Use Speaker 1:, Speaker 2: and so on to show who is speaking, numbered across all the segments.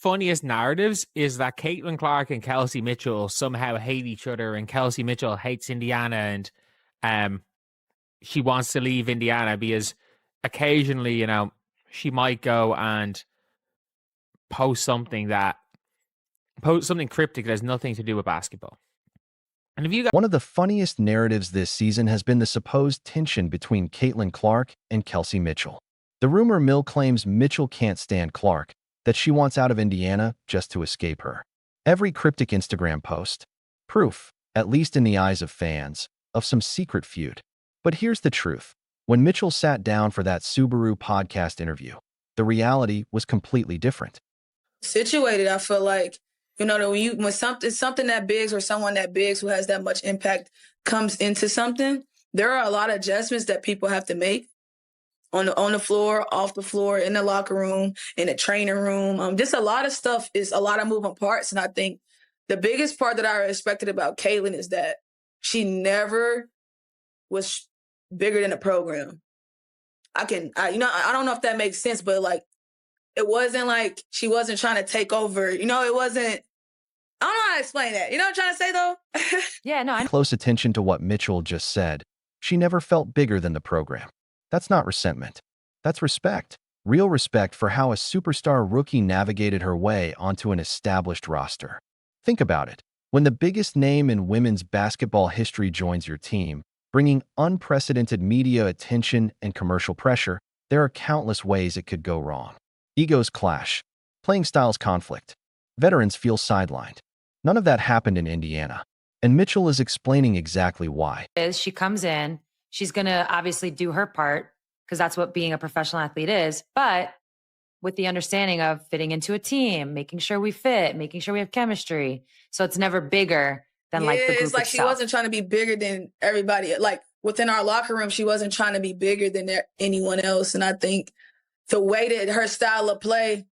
Speaker 1: funniest narratives is that Caitlin Clark and Kelsey Mitchell somehow hate each other, and Kelsey Mitchell hates Indiana, and she wants to leave Indiana because occasionally, she might go and post something cryptic that has nothing to do with basketball. And if you got
Speaker 2: One of the funniest narratives this season has been the supposed tension between Caitlin Clark and Kelsey Mitchell. The rumor mill claims Mitchell can't stand Clark, that she wants out of Indiana just to escape her. Every cryptic Instagram post. Proof, at least in the eyes of fans, of some secret feud. But here's the truth. When Mitchell sat down for that Subaru podcast interview, the reality was completely different.
Speaker 3: Situated, I feel like, when something that big or someone that big who has that much impact comes into something, there are a lot of adjustments that people have to make on the floor, off the floor, in the locker room, in the training room. Just a lot of stuff is a lot of moving parts. And I think the biggest part that I respected about Caitlin is that she never was bigger than the program. I don't know if that makes sense, but like, it wasn't like she wasn't trying to take over. It wasn't, I don't know how to explain that. You know what I'm trying to say, though?
Speaker 4: Yeah, no,
Speaker 2: Close attention to what Mitchell just said. She never felt bigger than the program. That's not resentment. That's respect. Real respect for how a superstar rookie navigated her way onto an established roster. Think about it. When the biggest name in women's basketball history joins your team, bringing unprecedented media attention and commercial pressure, there are countless ways it could go wrong. Egos clash. Playing styles conflict. Veterans feel sidelined. None of that happened in Indiana. And Mitchell is explaining exactly why.
Speaker 4: She comes in, she's going to obviously do her part because that's what being a professional athlete is, but with the understanding of fitting into a team, making sure we fit, making sure we have chemistry. So it's never bigger than like the group
Speaker 3: it's like
Speaker 4: itself.
Speaker 3: She wasn't trying to be bigger than everybody. Like within our locker room, she wasn't trying to be bigger than anyone else. And I think the way that her style of play,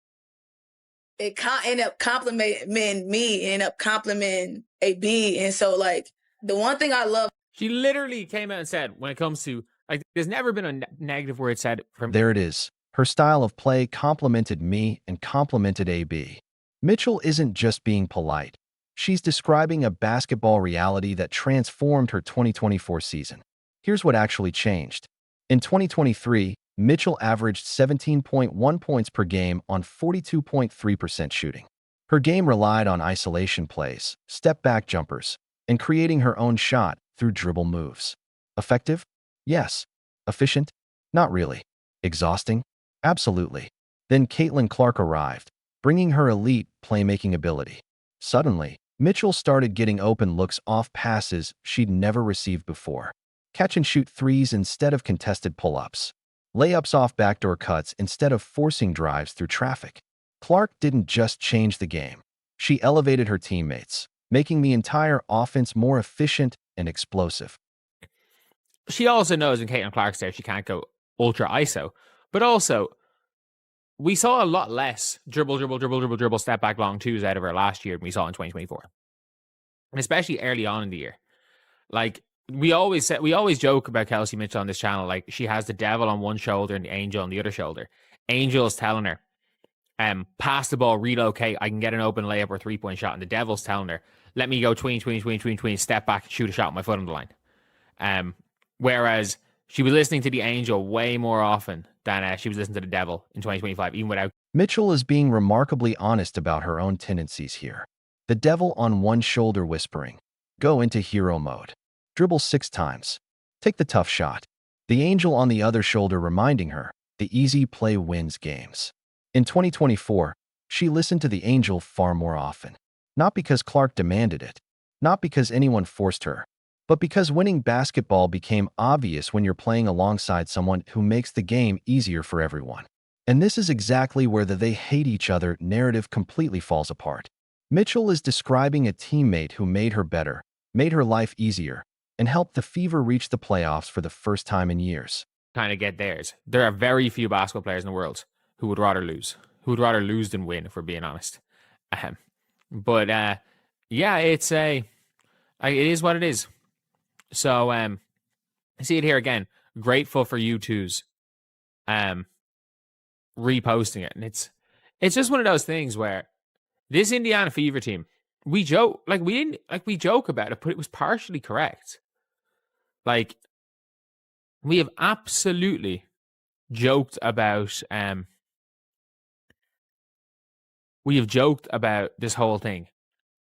Speaker 3: it ended up complimenting me, ended up complimenting AB. And so, like, the one thing I love.
Speaker 1: She literally came out and said, when it comes to, like, there's never been a negative word said from.
Speaker 2: There it is. Her style of play complimented me and complimented AB. Mitchell isn't just being polite. She's describing a basketball reality that transformed her 2024 season. Here's what actually changed. In 2023, Mitchell averaged 17.1 points per game on 42.3% shooting. Her game relied on isolation plays, step-back jumpers, and creating her own shot through dribble moves. Effective? Yes. Efficient? Not really. Exhausting? Absolutely. Then Caitlin Clark arrived, bringing her elite playmaking ability. Suddenly, Mitchell started getting open looks off passes she'd never received before. Catch-and-shoot threes instead of contested pull-ups. Layups off backdoor cuts instead of forcing drives through traffic. Clark didn't just change the game. She elevated her teammates, making the entire offense more efficient and explosive.
Speaker 1: She also knows when Caitlin Clark's there, she can't go ultra ISO. But also, we saw a lot less dribble, step back long twos out of her last year than we saw in 2024. And especially early on in the year. Like, we always joke about Kelsey Mitchell on this channel, like she has the devil on one shoulder and the angel on the other shoulder. Angel's telling her, pass the ball, relocate, I can get an open layup or 3-point shot. And the devil's telling her, let me go tween, step back and shoot a shot with my foot on the line. Whereas she was listening to the angel way more often than she was listening to the devil in 2025, even without.
Speaker 2: Mitchell is being remarkably honest about her own tendencies here. The devil on one shoulder whispering, go into hero mode. Dribble 6 times. Take the tough shot. The angel on the other shoulder reminding her, the easy play wins games. In 2024, she listened to the angel far more often. Not because Clark demanded it, not because anyone forced her, but because winning basketball became obvious when you're playing alongside someone who makes the game easier for everyone. And this is exactly where the they hate each other narrative completely falls apart. Mitchell is describing a teammate who made her better, made her life easier, and helped the Fever reach the playoffs for the first time in years.
Speaker 1: Kind of get theirs. There are very few basketball players in the world who would rather lose than win, if we're being honest. But yeah, it is what it is. So I see it here again. Grateful for you two's reposting it, and it's just one of those things where This Indiana Fever team, we joke about it, but it was partially correct. Like, we have absolutely joked about this whole thing.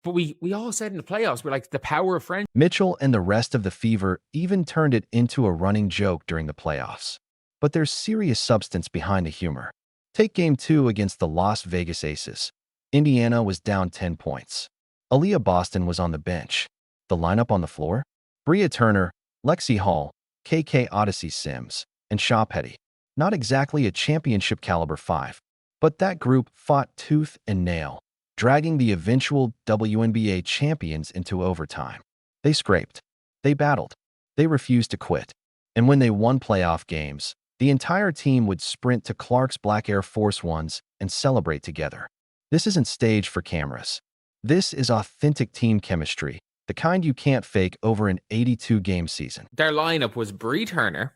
Speaker 1: But we all said in the playoffs, we're like, the power of friendship.
Speaker 2: Mitchell and the rest of the Fever even turned it into a running joke during the playoffs. But there's serious substance behind the humor. Take Game 2 against the Las Vegas Aces. Indiana was down 10 points. Aaliyah Boston was on the bench. The lineup on the floor? Bria Turner, Lexi Hall, KK Odyssey Sims, and Shaw Petty. Not exactly a championship caliber 5, but that group fought tooth and nail, dragging the eventual WNBA champions into overtime. They scraped. They battled. They refused to quit. And when they won playoff games, the entire team would sprint to Clark's Black Air Force Ones and celebrate together. This isn't staged for cameras. This is authentic team chemistry, the kind you can't fake over an 82-game season.
Speaker 1: Their lineup was Brie Turner,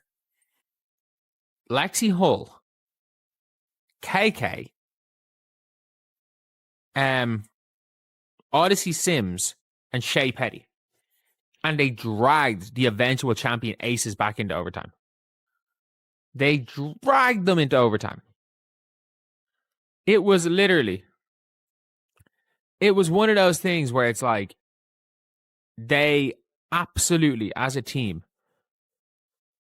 Speaker 1: Lexi Hull, KK, Odyssey Sims, and Shea Petty. And they dragged the eventual champion Aces back into overtime. They dragged them into overtime. It was one of those things where it's like, they absolutely, as a team,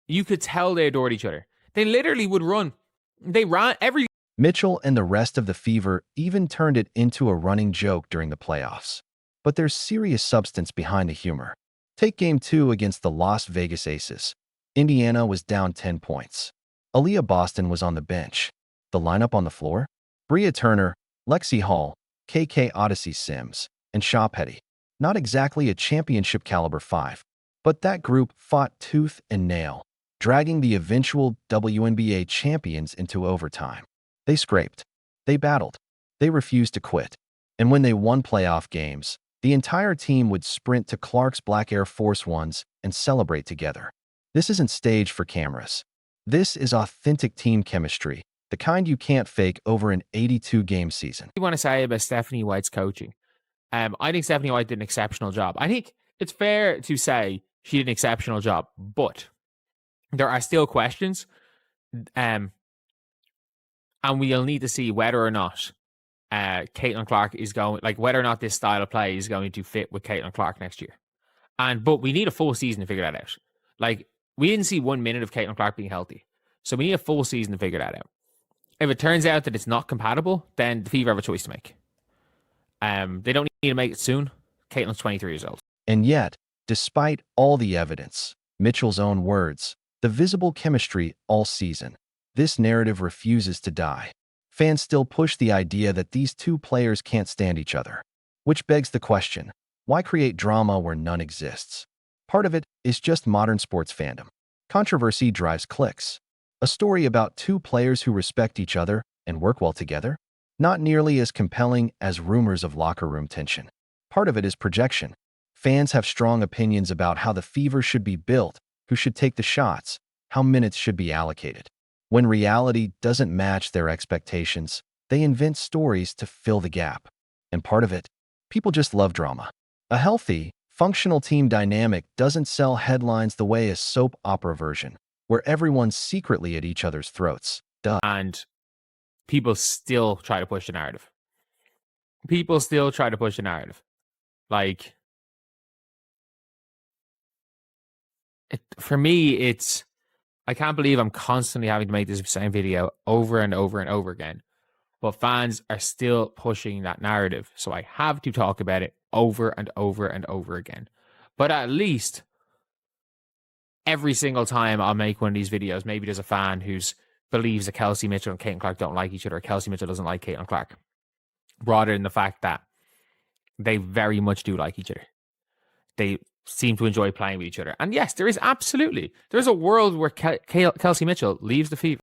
Speaker 1: you could tell they adored each other. They literally would run. They ran every...
Speaker 2: Mitchell and the rest of the Fever even turned it into a running joke during the playoffs. But there's serious substance behind the humor. Take Game 2 against the Las Vegas Aces. Indiana was down 10 points. Aaliyah Boston was on the bench. The lineup on the floor? Bria Turner, Lexi Hall, KK Odyssey Sims, and Shaw Petty. Not exactly a championship caliber 5, but that group fought tooth and nail, dragging the eventual WNBA champions into overtime. They scraped. They battled. They refused to quit. And when they won playoff games, the entire team would sprint to Clark's Black Air Force Ones and celebrate together. This isn't staged for cameras. This is authentic team chemistry, the kind you can't fake over an 82-game season.
Speaker 1: What do you want to say about Stephanie White's coaching? I think Stephanie White did an exceptional job. I think it's fair to say she did an exceptional job, but there are still questions. And we'll need to see whether or not Caitlin Clark is going, like whether or not this style of play is going to fit with Caitlin Clark next year. But we need a full season to figure that out. Like, we didn't see 1 minute of Caitlin Clark being healthy. So we need a full season to figure that out. If it turns out that it's not compatible, then the Fever have a choice to make. They don't need to make it soon. Caitlin's 23 years old.
Speaker 2: And yet, despite all the evidence, Mitchell's own words, the visible chemistry all season, this narrative refuses to die. Fans still push the idea that these two players can't stand each other. Which begs the question, why create drama where none exists? Part of it is just modern sports fandom. Controversy drives clicks. A story about two players who respect each other and work well together? Not nearly as compelling as rumors of locker room tension. Part of it is projection. Fans have strong opinions about how the Fever should be built, who should take the shots, how minutes should be allocated. When reality doesn't match their expectations, they invent stories to fill the gap. And part of it, people just love drama. A healthy, functional team dynamic doesn't sell headlines the way a soap opera version, where everyone's secretly at each other's throats, does.
Speaker 1: And people still try to push the narrative. Like, for me, I can't believe I'm constantly having to make this same video over and over and over again. But fans are still pushing that narrative. So I have to talk about it over and over and over again. But at least every single time I'll make one of these videos, maybe there's a fan who believes that Kelsey Mitchell and Caitlin Clark don't like each other, or Kelsey Mitchell doesn't like Caitlin Clark. Rather than the fact that they very much do like each other. They seem to enjoy playing with each other. And yes, there's a world where Kelsey Mitchell leaves the Fever.